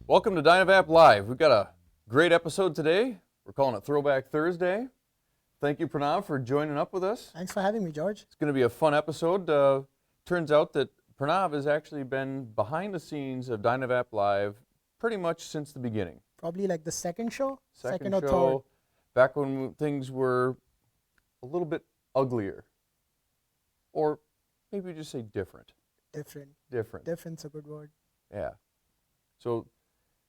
Welcome to DynaVap Live. We've got a great episode today. We're calling it Throwback Thursday. Thank you, Pranav, for joining up with us. Thanks for having me, George. It's going to be a fun episode. Turns out that Pranav has actually been behind the scenes of DynaVap Live pretty much since the beginning. Probably like the second show? Second or show, third? back when things were a little bit uglier. Or maybe just say different. Different. Different. Different's a good word. Yeah. So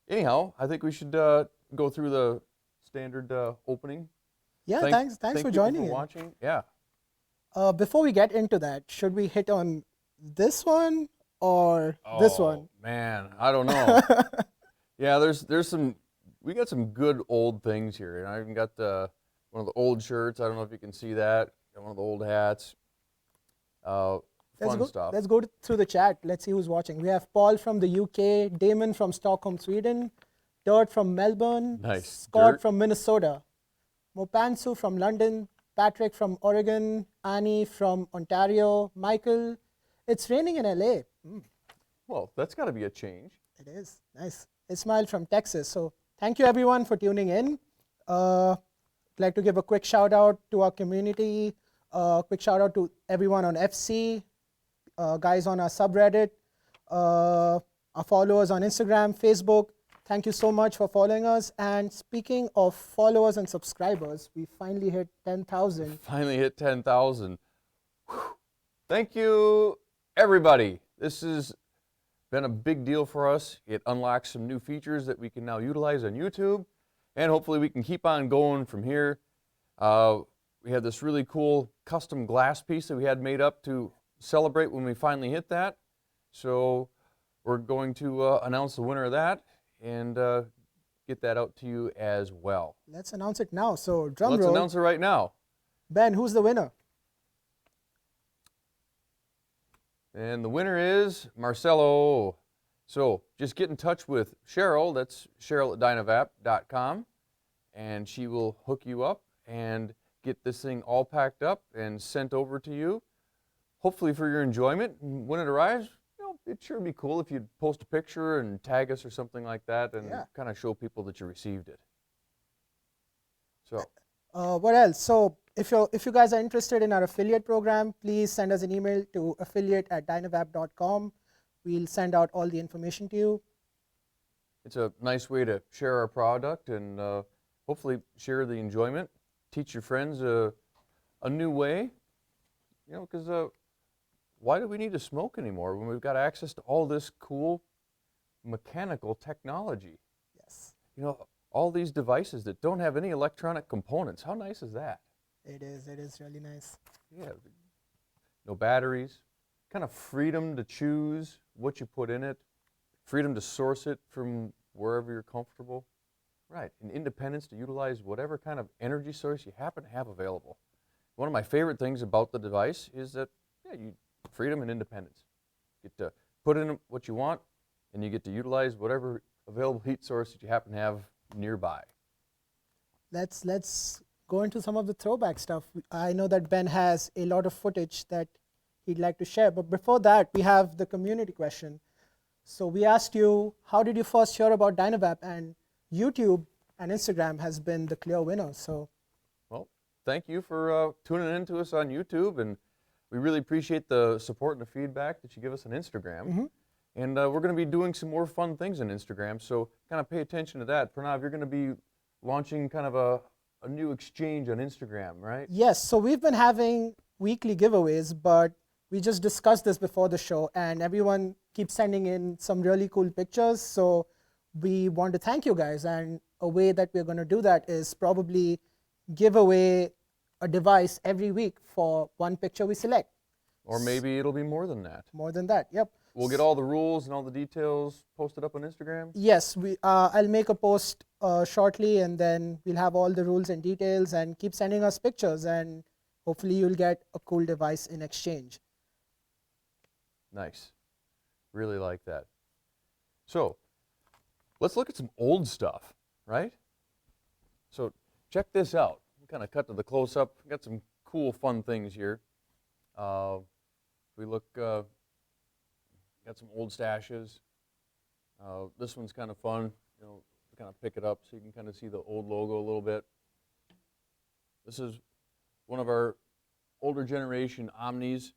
anyhow, I think we should go through the standard opening. Yeah, thanks for joining for watching. Yeah. Before we get into that, should we hit on this one or this one? Oh man, I don't know. Yeah, there's some. We got some good old things here, and I even got one of the old shirts. I don't know if you can see that. Got one of the old hats. Fun stuff. Let's go through the chat. Let's see who's watching. We have Paul from the UK, Damon from Stockholm, Sweden, Dirt from Melbourne, Nice. Scott Dirt. from Minnesota, Mopansu from London, Patrick from Oregon, Annie from Ontario, Michael. It's raining in LA. Well, that's got to be a change. It is. Nice. Ismail from Texas. So thank you everyone for tuning in. I'd like to give a quick shout out to our community. Quick shout out to everyone on FC, guys on our subreddit, our followers on Instagram, Facebook. Thank you so much for following us. And speaking of followers and subscribers, we finally hit 10,000. Finally hit 10,000. Thank you, everybody. This has been a big deal for us. It unlocks some new features that we can now utilize on YouTube, and hopefully we can keep on going from here. We had this really cool custom glass piece that we had made up to celebrate when we finally hit that. So we're going to announce the winner of that and get that out to you as well. Let's announce it now. So drum Let's roll. announce it right now. Ben, who's the winner? And the winner is Marcelo. So just get in touch with Cheryl. That's Cheryl at DynaVap.com. And she will hook you up and get this thing all packed up and sent over to you, hopefully for your enjoyment. And when it arrives, it'd sure be cool if you'd post a picture and tag us or something like that, and kind of show people that you received it. So, what else? So if you guys are interested in our affiliate program, please send us an email to affiliate@dynavap.com. We'll send out all the information to you. It's a nice way to share our product and hopefully share the enjoyment. Teach your friends a new way, because why do we need to smoke anymore when we've got access to all this cool mechanical technology? Yes. All these devices that don't have any electronic components. How nice is that? It is really nice. Yeah, no batteries, kind of freedom to choose what you put in it, freedom to source it from wherever you're comfortable. Right, and independence to utilize whatever kind of energy source you happen to have available. One of my favorite things about the device is that, freedom and independence. You get to put in what you want, and you get to utilize whatever available heat source that you happen to have nearby. Let's go into some of the throwback stuff. I know that Ben has a lot of footage that he'd like to share, but before that, we have the community question. So we asked you, how did you first hear about DynaVap? And YouTube and Instagram has been the clear winner. So, well, thank you for tuning in to us on YouTube, and we really appreciate the support and the feedback that you give us on Instagram. And we're going to be doing some more fun things on Instagram, so kind of pay attention to that. Pranav, you're going to be launching kind of a new exchange on Instagram, right? Yes, so we've been having weekly giveaways, but we just discussed this before the show, and everyone keeps sending in some really cool pictures. So we want to thank you guys, and a way that we're going to do that is probably give away a device every week for one picture we select. Or maybe it'll be more than that. More than that, yep. We'll get all the rules and all the details posted up on Instagram? Yes, I'll make a post shortly, and then we'll have all the rules and details, and keep sending us pictures, and hopefully you'll get a cool device in exchange. Nice. Really like that. So, let's look at some old stuff, right? So check this out. We kind of cut to the close-up. We got some cool, fun things here. We look, got some old stashes. This one's kind of fun, kind of pick it up so you can kind of see the old logo a little bit. This is one of our older generation Omnis.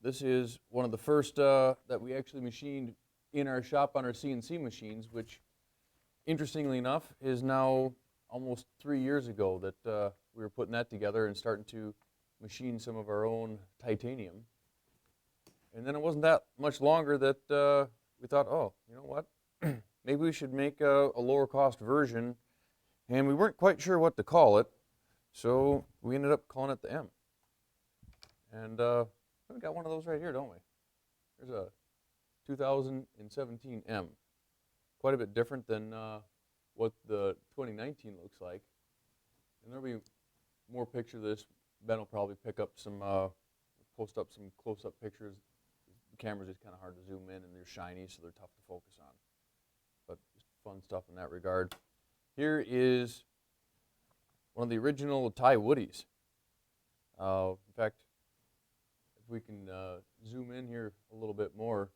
This is one of the first that we actually machined in our shop on our CNC machines, which, interestingly enough, is now almost 3 years ago that we were putting that together and starting to machine some of our own titanium. And then it wasn't that much longer that we thought, oh, you know what? Maybe we should make a lower cost version. And we weren't quite sure what to call it, so we ended up calling it the M. And we got one of those right here, don't we? There's a 2017 M. Quite a bit different than what the 2019 looks like. And there'll be more pictures of this. Ben will probably pick up some, post up some close-up pictures. The camera's just kind of hard to zoom in, and they're shiny, so they're tough to focus on. But just fun stuff in that regard. Here is one of the original Thai Woodies. In fact, if we can zoom in here a little bit more,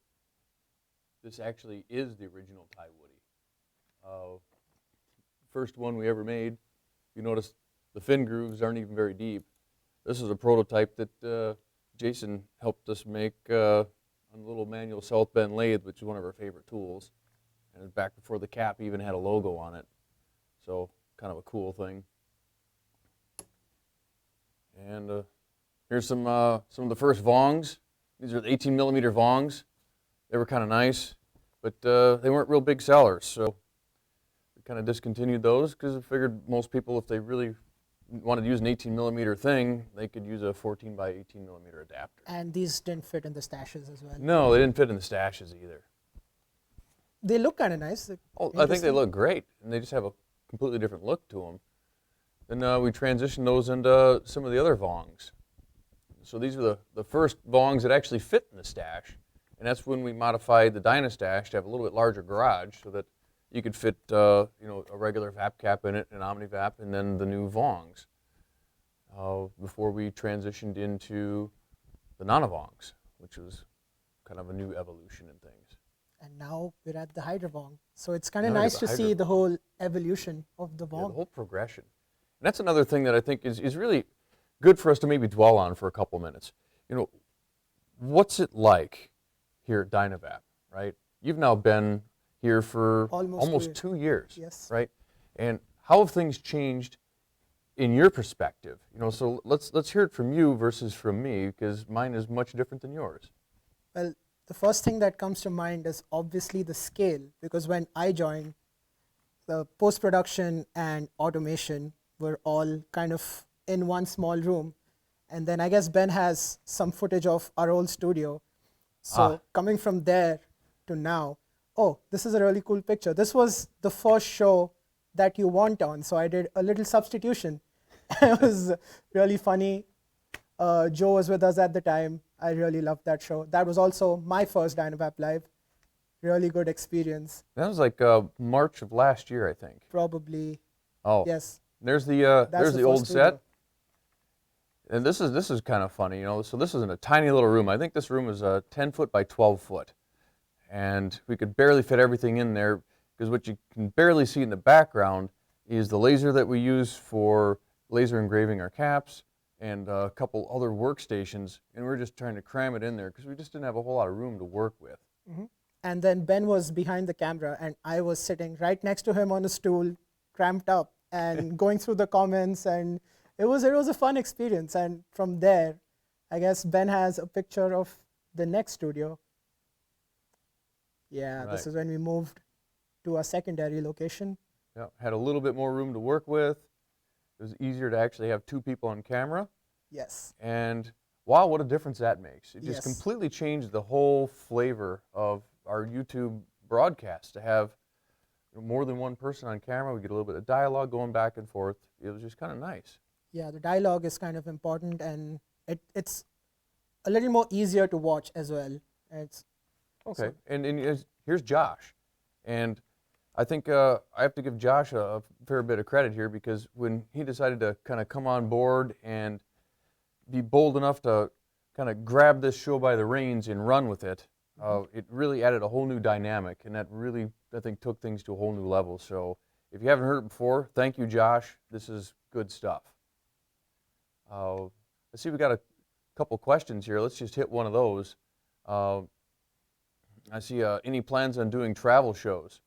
this actually is the original Thai Woody. First one we ever made. You notice the fin grooves aren't even very deep. This is a prototype that Jason helped us make on a little manual South Bend lathe, which is one of our favorite tools. And it was back before the cap even had a logo on it. So kind of a cool thing. And here's some of the first Vongs. These are the 18 millimeter Vongs. They were kind of nice, but they weren't real big sellers. So we kind of discontinued those because I figured most people, if they really wanted to use an 18 millimeter thing, they could use a 14 by 18 millimeter adapter. And these didn't fit in the stashes as well? No, they didn't fit in the stashes either. They look kind of nice. Oh, I think they look great, and they just have a completely different look to them. Then we transitioned those into some of the other Vongs. So these are the first Vongs that actually fit in the stash, and that's when we modified the DynaStash to have a little bit larger garage so that you could fit a regular VAP cap in it, an OmniVap, and then the new Vongs before we transitioned into the Nano-Vongs, which was kind of a new evolution in things. And now we're at the Hydra Vong. So it's kind of nice to see the whole evolution of the Vong. Yeah, the whole progression. And that's another thing that I think is really good for us to maybe dwell on for a couple minutes. What's it like here at DynaVap, right? You've now been here for almost 2 years, yes, right? And how have things changed in your perspective? So let's hear it from you versus from me, because mine is much different than yours. Well, the first thing that comes to mind is obviously the scale, because when I joined, the post-production and automation were all kind of in one small room. And then I guess Ben has some footage of our old studio. So coming from there to now, oh, this is a really cool picture. This was the first show that you weren't on, so I did a little substitution. It was really funny. Joe was with us at the time. I really loved that show. That was also my first DynaVap Live. Really good experience. That was like March of last year, I think. Probably. Oh, yes. There's the old studio set. And this is kind of funny, So this is in a tiny little room. I think this room is 10 foot by 12 foot. And we could barely fit everything in there, because what you can barely see in the background is the laser that we use for laser engraving our caps and a couple other workstations. And we're just trying to cram it in there because we just didn't have a whole lot of room to work with. Mm-hmm. And then Ben was behind the camera, and I was sitting right next to him on a stool, cramped up, and going through the comments, and it was a fun experience. And from there, I guess Ben has a picture of the next studio. Yeah, right. This is when we moved to a secondary location. Yeah, had a little bit more room to work with. It was easier to actually have two people on camera. Yes. And wow, what a difference that makes. It just yes. completely changed the whole flavor of our YouTube broadcast to have more than one person on camera. We get a little bit of dialogue going back and forth. It was just kind of nice. Yeah, the dialogue is kind of important, and it's a little more easier to watch as well. It's okay, so. And here's Josh. And I think I have to give Josh a fair bit of credit here, because when he decided to kind of come on board and be bold enough to kind of grab this show by the reins and run with it, It really added a whole new dynamic, and that really, I think, took things to a whole new level. So if you haven't heard it before, thank you, Josh. This is good stuff. Let's see, we got a couple questions here. Let's just hit one of those. I see any plans on doing travel shows?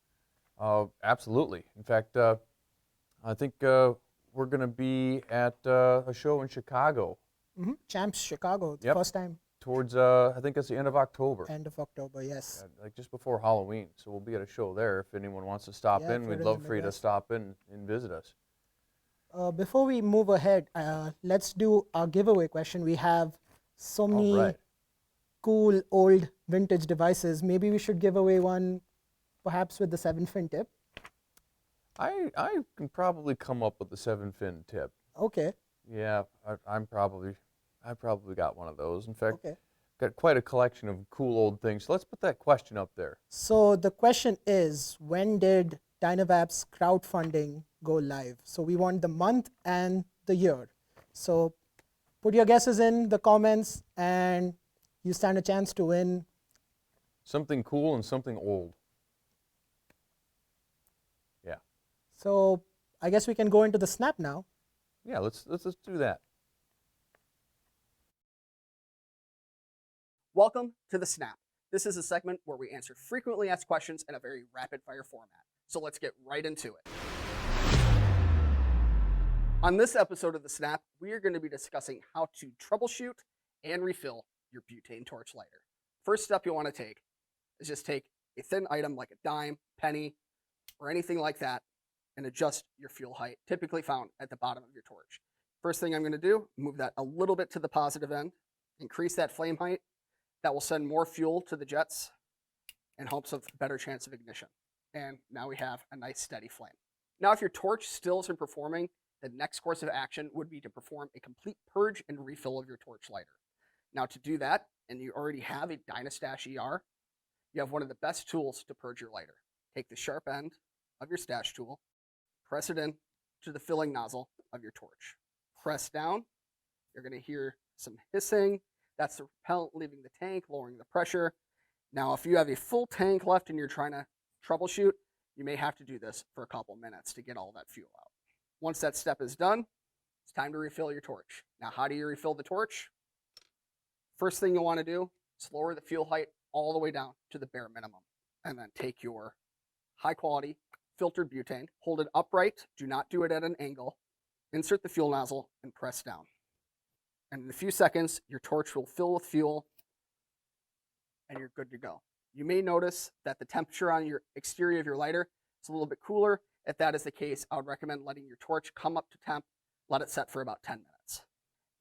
Absolutely. In fact, I think we're going to be at a show in Chicago. Champs Chicago, the Yep. first time. Towards, I think it's the end of October. End of October, yes. Like just before Halloween. So we'll be at a show there. If anyone wants to stop Yeah, in, if we'd you're in love the for you to Midwest. stop in and visit us. Before we move ahead, let's do our giveaway question. We have so many right. cool old vintage devices. Maybe we should give away one, perhaps with the 7-fin tip. I can probably come up with the 7-fin tip. Okay. Yeah, I probably got one of those. In fact, Okay. got quite a collection of cool old things. So let's put that question up there. So the question is, when did DynaVap's crowdfunding go live? So we want the month and the year. So put your guesses in the comments and you stand a chance to win. Something cool and something old. Yeah. So I guess we can go into the snap now. Yeah, let's do that. Welcome to the Snap. This is a segment where we answer frequently asked questions in a very rapid-fire format. So let's get right into it. On this episode of the Snap, we are going to be discussing how to troubleshoot and refill your butane torch lighter. First step you'll want to take is just take a thin item like a dime, penny, or anything like that and adjust your fuel height, typically found at the bottom of your torch. First thing I'm going to do, move that a little bit to the positive end, increase that flame height. That will send more fuel to the jets in hopes of better chance of ignition. And now we have a nice steady flame. Now, if your torch still isn't performing, the next course of action would be to perform a complete purge and refill of your torch lighter. Now, to do that, and you already have a DynaStash ER, you have one of the best tools to purge your lighter. Take the sharp end of your stash tool, press it in to the filling nozzle of your torch. Press down, you're going to hear some hissing. That's the propellant leaving the tank, lowering the pressure. Now, if you have a full tank left and you're trying to troubleshoot, you may have to do this for a couple minutes to get all that fuel out. Once that step is done, it's time to refill your torch. Now, how do you refill the torch? First thing you'll want to do is lower the fuel height all the way down to the bare minimum. And then take your high quality filtered butane, hold it upright, do not do it at an angle, insert the fuel nozzle, and press down. And in a few seconds, your torch will fill with fuel and you're good to go. You may notice that the temperature on your exterior of your lighter is a little bit cooler. If that is the case, I would recommend letting your torch come up to temp, let it set for about 10 minutes.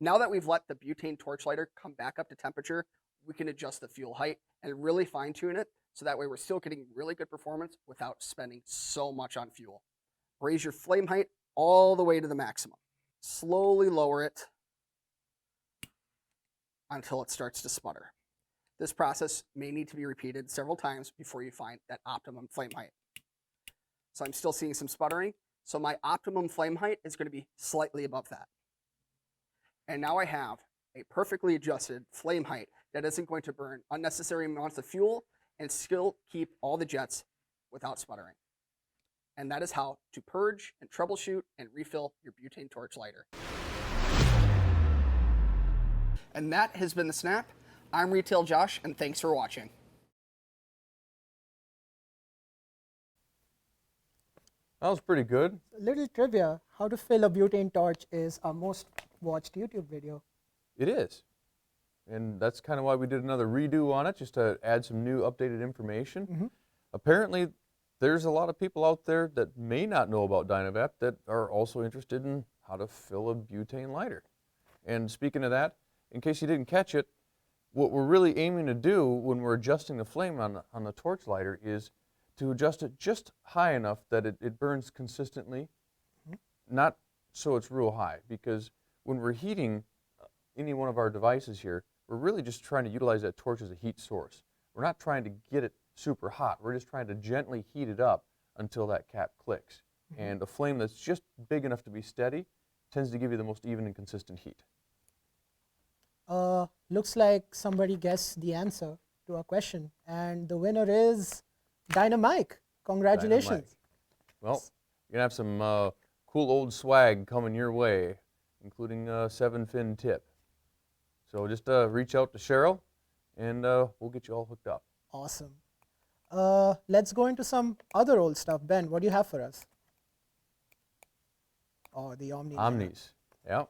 Now that we've let the butane torch lighter come back up to temperature, we can adjust the fuel height and really fine tune it so that way we're still getting really good performance without spending so much on fuel. Raise your flame height all the way to the maximum. Slowly lower it until it starts to sputter. This process may need to be repeated several times before you find that optimum flame height. So I'm still seeing some sputtering, so my optimum flame height is going to be slightly above that. And now I have a perfectly adjusted flame height that isn't going to burn unnecessary amounts of fuel and still keep all the jets without sputtering. And that is how to purge and troubleshoot and refill your butane torch lighter. And that has been the Snap. I'm Retail Josh, and thanks for watching. That was pretty good. Little trivia, how to fill a butane torch is our most watched YouTube video. It is. And that's kind of why we did another redo on it, just to add some new updated information. Apparently, there's a lot of people out there that may not know about DynaVap that are also interested in how to fill a butane lighter. And speaking of that, in case you didn't catch it, what we're really aiming to do when we're adjusting the flame on the torch lighter is to adjust it just high enough that it burns consistently, not so it's real high, because when we're heating any one of our devices here, we're really just trying to utilize that torch as a heat source. We're not trying to get it super hot. We're just trying to gently heat it up until that cap clicks. And a flame that's just big enough to be steady tends to give you the most even and consistent heat. Looks like somebody guessed the answer. to our question. And the winner is Dynamike. Congratulations. Dynamite. Well, you're going to have some cool old swag coming your way, including a 7-fin tip. So just reach out to Cheryl, and we'll get you all hooked up. Awesome. Let's go into some other old stuff. Ben, what do you have for us? Oh, the Omni. Omnis, yeah.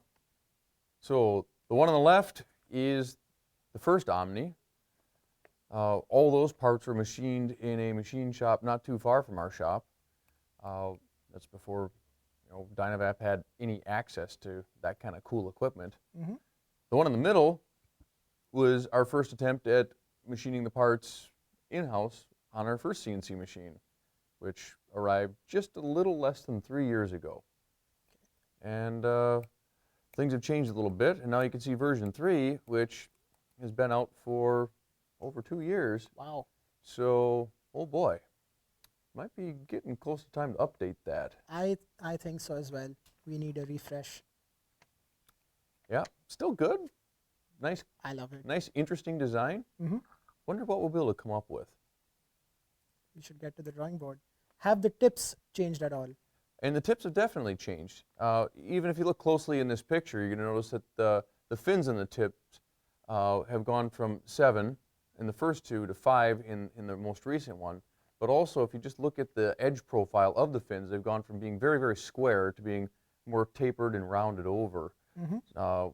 So the one on the left is the first Omni. All those parts were machined in a machine shop not too far from our shop. That's before DynaVap had any access to that kind of cool equipment. Mm-hmm. The one in the middle was our first attempt at machining the parts in-house on our first CNC machine, which arrived just a little less than 3 years ago. And things have changed a little bit, and now you can see version 3, which has been out for over 2 years. Wow. So, oh boy, might be getting close to time to update that. I think so as well. We need a refresh. Yeah, still good. Nice. I love it. Nice, interesting design. Mm-hmm. Wonder what we'll be able to come up with. We should get to the drawing board. Have the tips changed at all? And the tips have definitely changed. Even if you look closely in this picture, you're going to notice that the fins on the tips have gone from 7 in the first two to 5 in the most recent one. But also, if you just look at the edge profile of the fins, they've gone from being very, very square to being more tapered and rounded over,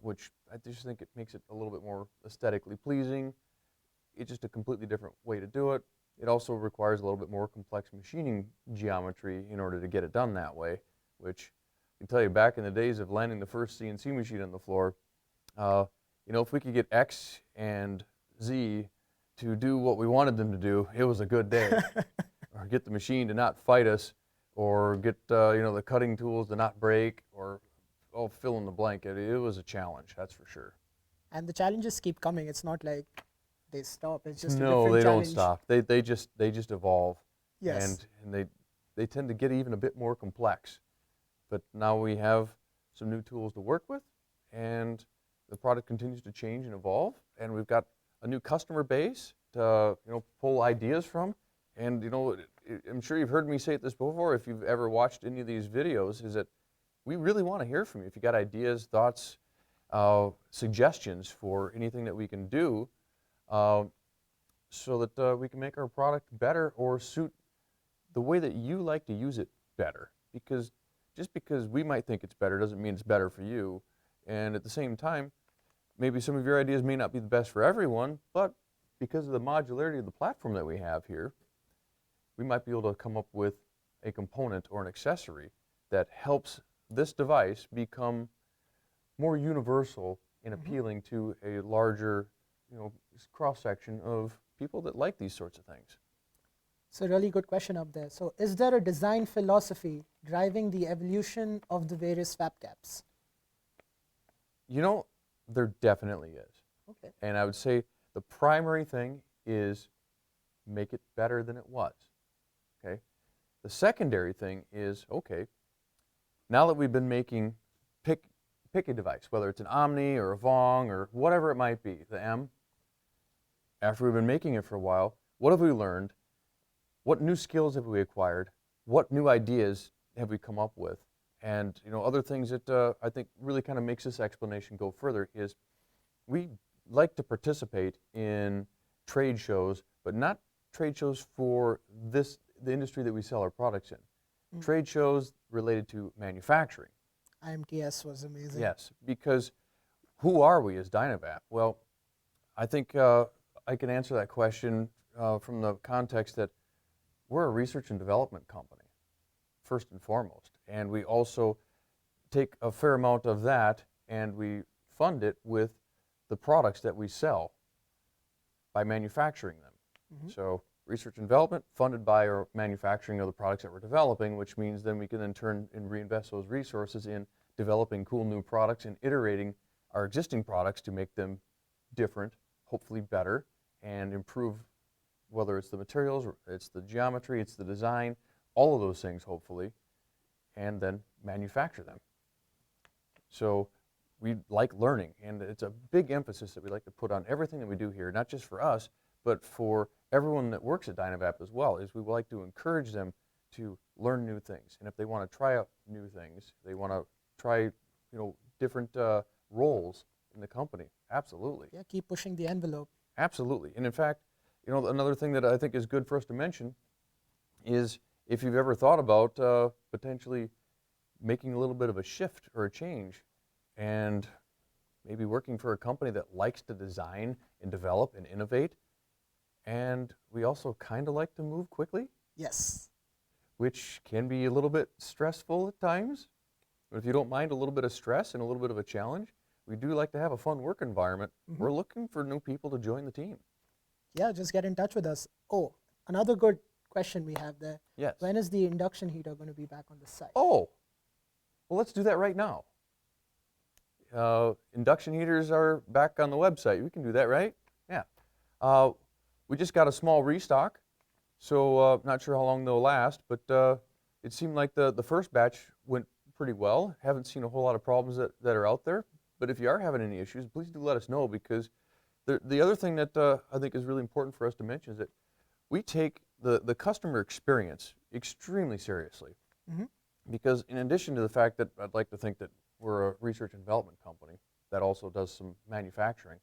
which I just think it makes it a little bit more aesthetically pleasing. It's just a completely different way to do it. It also requires a little bit more complex machining geometry in order to get it done that way, which I can tell you back in the days of landing the first CNC machine on the floor, if we could get X and Z to do what we wanted them to do, it was a good day. Or get the machine to not fight us, or get the cutting tools to not break, or fill in the blank. It was a challenge, that's for sure. And the challenges keep coming. It's not like they stop. It's just no, a different they challenge. don't stop. They just evolve. Yes. And they tend to get even a bit more complex. But now we have some new tools to work with, and the product continues to change and evolve, and we've got a new customer base to pull ideas from. And I'm sure you've heard me say this before if you've ever watched any of these videos, is that we really want to hear from you. If you got ideas, thoughts, suggestions for anything that we can do, so that we can make our product better or suit the way that you like to use it better. Because just because we might think it's better doesn't mean it's better for you. And at the same time, maybe some of your ideas may not be the best for everyone, but because of the modularity of the platform that we have here, we might be able to come up with a component or an accessory that helps this device become more universal and appealing to a larger cross-section of people that like these sorts of things. It's a really good question up there. So is there a design philosophy driving the evolution of the various fab caps? There definitely is. Okay. And I would say the primary thing is make it better than it was. Okay. The secondary thing is, okay, now that we've been making, pick a device, whether it's an Omni or a Vong or whatever it might be, the M, after we've been making it for a while, what have we learned? What new skills have we acquired? What new ideas have we come up with? And other things that I think really kind of makes this explanation go further is we like to participate in trade shows, but not trade shows for the industry that we sell our products in. Trade shows related to manufacturing. IMTS was amazing. Yes, because who are we as DynaVap? Well, I think I can answer that question from the context that we're a research and development company, first and foremost. And we also take a fair amount of that and we fund it with the products that we sell by manufacturing them. So research and development funded by our manufacturing of the products that we're developing, which means then we can then turn and reinvest those resources in developing cool new products and iterating our existing products to make them different, hopefully better, and improve, whether it's the materials, or it's the geometry, it's the design, all of those things hopefully, and then manufacture them. So we like learning, and it's a big emphasis that we like to put on everything that we do here, not just for us, but for everyone that works at DynaVap as well, is we would like to encourage them to learn new things. And if they want to try out new things, they want to try, different roles in the company, absolutely. Yeah, keep pushing the envelope. Absolutely. And in fact, another thing that I think is good for us to mention is if you've ever thought about potentially making a little bit of a shift or a change and maybe working for a company that likes to design and develop and innovate, and we also kind of like to move quickly, Yes. which can be a little bit stressful at times. But if you don't mind a little bit of stress and a little bit of a challenge, we do like to have a fun work environment. We're looking for new people to join the team. Yeah, just get in touch with us. Oh, another good question we have there. Yes. When is the induction heater going to be back on the site? Oh, well, let's do that right now. Induction heaters are back on the website. We can do that, right? Yeah. We just got a small restock, so not sure how long they'll last, but it seemed like the first batch went pretty well. Haven't seen a whole lot of problems that are out there, but if you are having any issues, please do let us know, because the other thing that I think is really important for us to mention is that we take the customer experience extremely seriously. Because in addition to the fact that I'd like to think that we're a research and development company that also does some manufacturing,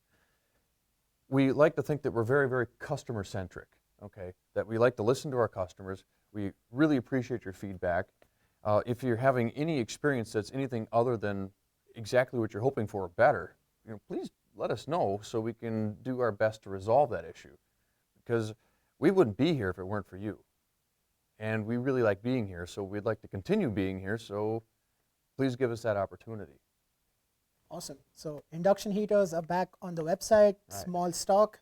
we like to think that we're very, very customer centric, okay? That we like to listen to our customers. We really appreciate your feedback. If you're having any experience that's anything other than exactly what you're hoping for or better, please let us know so we can do our best to resolve that issue. Because we wouldn't be here if it weren't for you. And we really like being here, so we'd like to continue being here, so please give us that opportunity. Awesome. So induction heaters are back on the website, Right. small stock.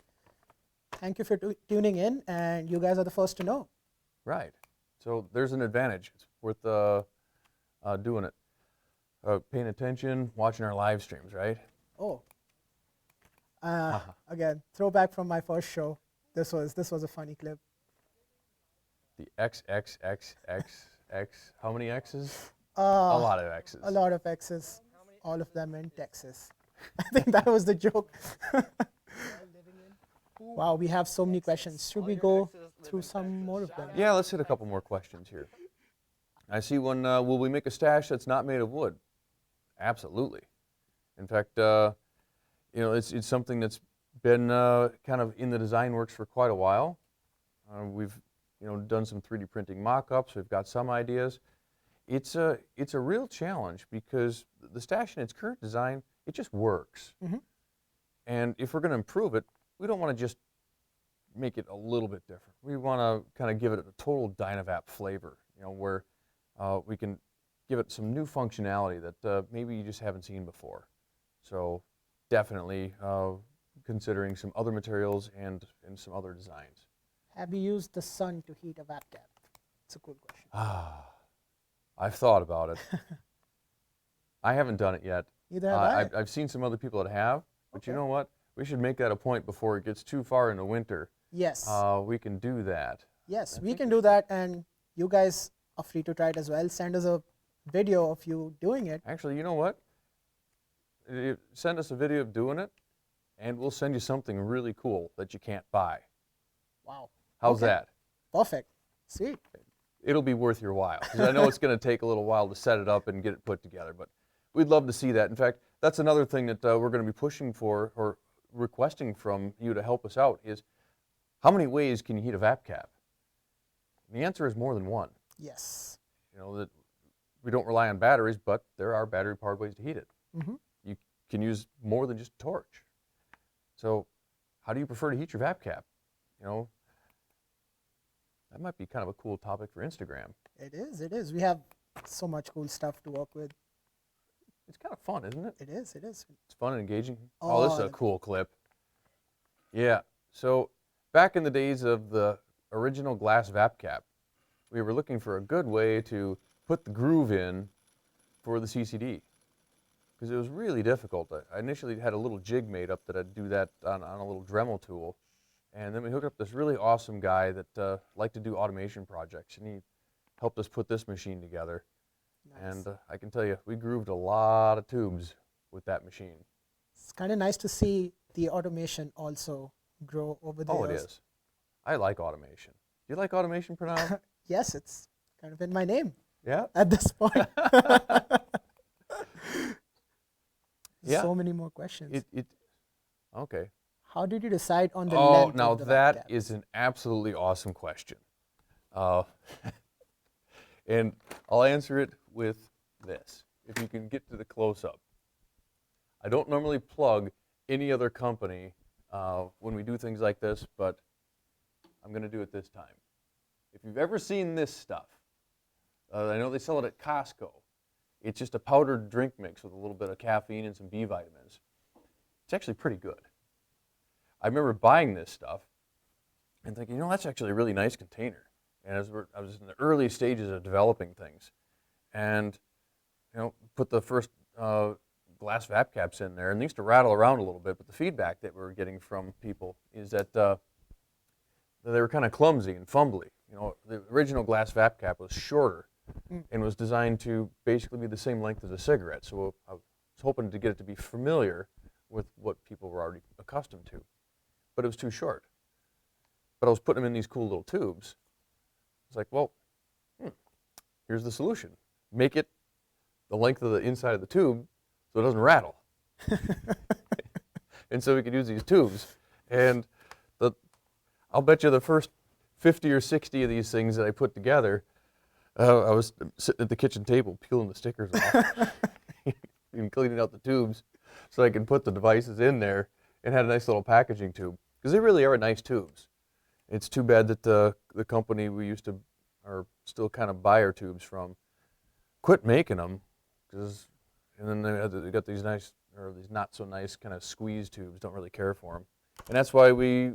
Thank you for tuning in, and you guys are the first to know. Right. So there's an advantage. It's worth doing it. Paying attention, watching our live streams, right? Oh. Again, throwback from my first show. This was a funny clip. The XXXXX, how many X's? A Uh, lot of X's. A lot of X's, all of them in Texas. I think that was the joke. Wow, we have so many questions. Should we go through some more of them? Yeah, let's hit a couple more questions here. I see one, will we make a stash that's not made of wood? Absolutely. In fact, it's something that's been kind of in the design works for quite a while. We've done some 3D printing mock-ups. We've got some ideas. It's a real challenge because the stash in its current design, it just works. And if we're going to improve it, we don't want to just make it a little bit different. We want to kind of give it a total DynaVap flavor, where we can give it some new functionality that maybe you just haven't seen before. So definitely considering some other materials and some other designs. Have you used the sun to heat a vac cap? It's a cool question. I've thought about it. I haven't done it yet. Neither have I. I've seen some other people that have, but you Okay. know what? We should make that a point before it gets too far into winter. Yes. We can do that. Yes, we can do that, and you guys are free to try it as well. Send us a video of you doing it. Actually, you know what? Send us a video of doing it, and we'll send you something really cool that you can't buy. Wow. How's Okay. that? Perfect. Sweet. It'll be worth your while, because I know it's going to take a little while to set it up and get it put together, but we'd love to see that. In fact, that's another thing that we're going to be pushing for or requesting from you to help us out is how many ways can you heat a VAP cap? And the answer is more than one. Yes. That we don't rely on batteries, but there are battery-powered ways to heat it. You can use more than just a torch. So how do you prefer to heat your VAP cap? That might be kind of a cool topic for Instagram. It is. It is. We have so much cool stuff to work with. It's kind of fun, isn't it? It is. It is. It's fun and engaging. Oh, this is a the- cool clip. Yeah, so back in the days of the original glass VAP cap, we were looking for a good way to put the groove in for the CCD because it was really difficult. I initially had a little jig made up that I'd do that on a little Dremel tool, and then we hooked up this really awesome guy that liked to do automation projects, and he helped us put this machine together. Nice. And I can tell you, we grooved a lot of tubes with that machine. It's kind of nice to see the automation also grow over the Oh, it years. is. I like automation. Do you like automation, Pranav? Yes, it's kind of in my name Yeah. at this point. Yeah. So many more questions. Okay. How did you decide on the Oh, length now of the that webcam? is an absolutely awesome question. And I'll answer it with this, if you can get to the close-up. I don't normally plug any other company when we do things like this, but I'm going to do it this time. If you've ever seen this stuff, I know they sell it at Costco. It's just a powdered drink mix with a little bit of caffeine and some B vitamins. It's actually pretty good. I remember buying this stuff and thinking, that's actually a really nice container. And I was in the early stages of developing things, and put the first glass vap caps in there, and they used to rattle around a little bit. But the feedback that we were getting from people is that they were kind of clumsy and fumbly. The original glass vap cap was shorter and was designed to basically be the same length as a cigarette. So I was hoping to get it to be familiar with what people were already accustomed to, but it was too short. But I was putting them in these cool little tubes. It's like, well, here's the solution. Make it the length of the inside of the tube so it doesn't rattle. And so we could use these tubes. And I'll bet you the first 50 or 60 of these things that I put together, I was sitting at the kitchen table peeling the stickers off and cleaning out the tubes so I can put the devices in there, and had a nice little packaging tube. Because they really are nice tubes. It's too bad that the company we used to, or still kind of buy our tubes from, quit making them, and then they got these nice, or these not so nice kind of squeeze tubes. Don't really care for them, and that's why we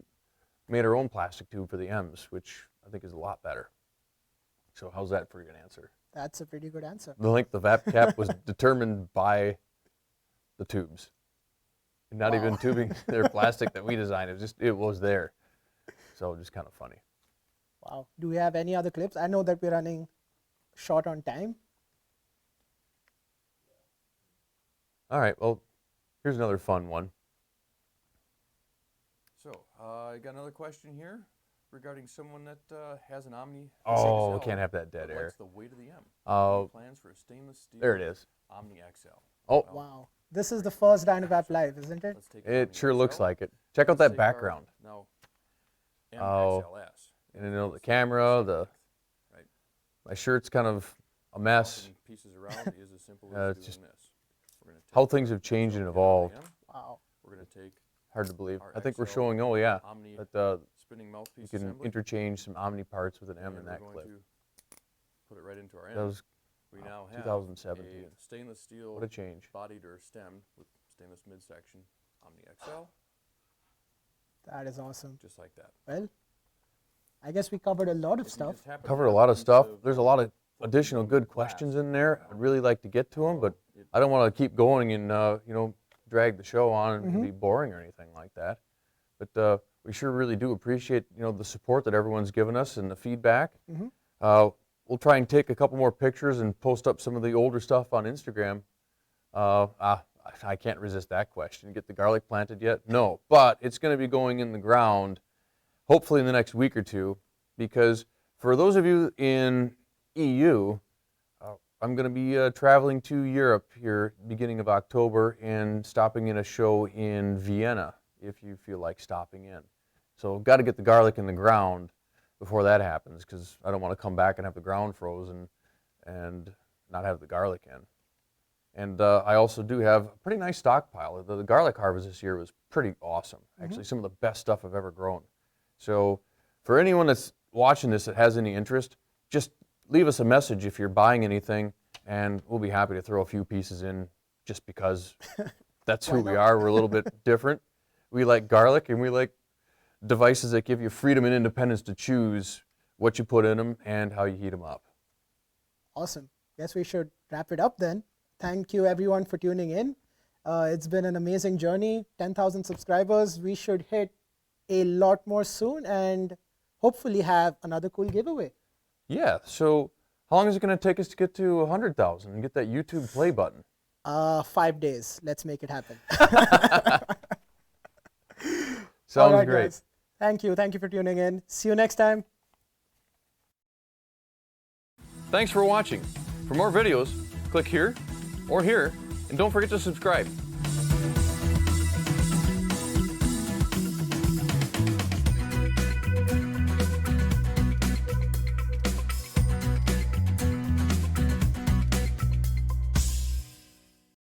made our own plastic tube for the M's, which I think is a lot better. So how's that for an answer? That's a pretty good answer. The length of the vap cap was determined by the tubes, and not even tubing. They're plastic that we designed. It was there. So just kind of funny. Wow. Do we have any other clips? I know that we're running short on time. All right, well, here's another fun one. So I got another question here regarding someone that has an Omni. Oh, can't have that dead air. What's the weight of the M? Plans for a stainless steel. There it is. Omni XL. Oh. Wow. This is the first DynaVap live, isn't it? It sure looks like it. Check out that background. Oh, and the camera, my shirt's kind of a mess. It's just how things have changed and evolved. Wow. Hard to believe. I think we're showing, that you can interchange some Omni parts with an M in that clip. Put it right into our M. That was We now have 2017. a stainless steel What a change. bodied or stemmed with stainless midsection Omni XL, That is awesome. just like that. Well, I guess we covered a lot of stuff. Covered a lot of stuff. There's a lot of additional good questions in there. I'd really like to get to them, but I don't want to keep going and drag the show on and be boring or anything like that. But we sure really do appreciate the support that everyone's given us and the feedback. We'll try and take a couple more pictures and post up some of the older stuff on Instagram. I can't resist that question. Get the garlic planted yet? No, but it's going to be going in the ground hopefully in the next week or two, because for those of you in EU, I'm going to be traveling to Europe here beginning of October and stopping in a show in Vienna if you feel like stopping in. So got to get the garlic in the ground before that happens, because I don't want to come back and have the ground frozen and not have the garlic in. And I also do have a pretty nice stockpile. The garlic harvest this year was pretty awesome. Actually, some of the best stuff I've ever grown. So for anyone that's watching this that has any interest, just leave us a message if you're buying anything, and we'll be happy to throw a few pieces in just because that's who we are. We're a little bit different. We like garlic, and we like devices that give you freedom and independence to choose what you put in them and how you heat them up. Awesome. Guess we should wrap it up then. Thank you everyone for tuning in. It's been an amazing journey. 10,000 subscribers. We should hit a lot more soon and hopefully have another cool giveaway. Yeah, so how long is it going to take us to get to 100,000 and get that YouTube play button? 5 days. Let's make it happen. Sounds All right, great. guys. Thank you. Thank you for tuning in. See you next time. Thanks for watching. For more videos, click here or here, and don't forget to subscribe.